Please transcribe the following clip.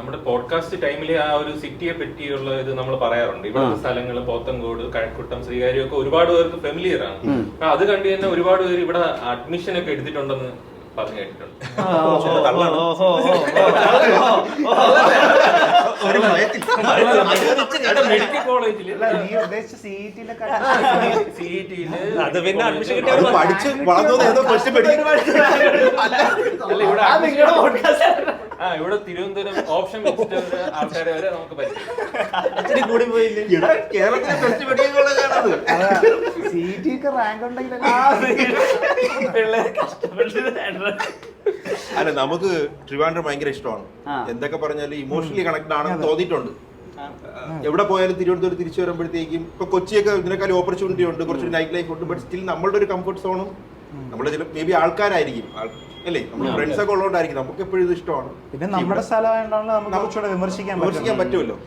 നമ്മുടെ പോഡ്കാസ്റ്റ് ടൈമിലെ ആ ഒരു സിറ്റിയെ പറ്റിയുള്ള ഇത് നമ്മൾ പറയാറുണ്ട്. ഇവിടുത്തെ സ്ഥലങ്ങൾ പോത്തൻകോട്, കഴക്കൂട്ടം, ശ്രീകാര്യം ഒക്കെ ഒരുപാട് പേർക്ക് ഫെമിലിയർ ആണ്. അപ്പൊ അത് കണ്ടു തന്നെ ഒരുപാട് പേര് ഇവിടെ അഡ്മിഷൻ ഒക്കെ എടുത്തിട്ടുണ്ടെന്ന് പറഞ്ഞു കേട്ടിട്ടുണ്ട്. മെഡിക്കൽ കോളേജില് അത് പിന്നെ അഡ്മിഷൻ ഇവിടെ തിരുവനന്തപുരം ഓപ്ഷൻ വെച്ചിട്ട് ആൾക്കാരെ വരെ നമുക്ക് പറ്റും. കൂടി പോയില്ലേ കേരളത്തിലെ ബെസ്റ്റ് മെഡിക്കൽ കോളേജാണത്. അല്ല, നമുക്ക് ട്രിവാൻഡ്രം ഭയങ്കര ഇഷ്ടമാണ്. എന്തൊക്കെ പറഞ്ഞാലും ഇമോഷണലി കണക്ട് ആണെന്ന് തോന്നിയിട്ടുണ്ട്. എവിടെ പോയാലും തിരുവനന്തപുരം തിരിച്ചു വരുമ്പോഴത്തേക്കും ഇപ്പൊ കൊച്ചിയൊക്കെ ഇതിനേക്കാളും ഓപ്പർച്യൂണിറ്റി ഉണ്ട്, കുറച്ചൊരു നൈറ്റ് ലൈഫ് ഉണ്ട്. ബട്ട് സ്റ്റിൽ നമ്മളുടെ ഒരു കംഫർട്ട് സോണും നമ്മുടെ ചില മേ ബി ആൾക്കാരായിരിക്കും അല്ലേ, നമ്മുടെ ഫ്രണ്ട്സ് ഒക്കെ ഉള്ളതുകൊണ്ടായിരിക്കും നമുക്ക് എപ്പോഴും ഇത് ഇഷ്ടമാണ്. പിന്നെ നമ്മുടെ സ്ഥലമായതുകൊണ്ടാണ് നമുക്ക് വിമർശിക്കാൻ പറ്റുമല്ലോ.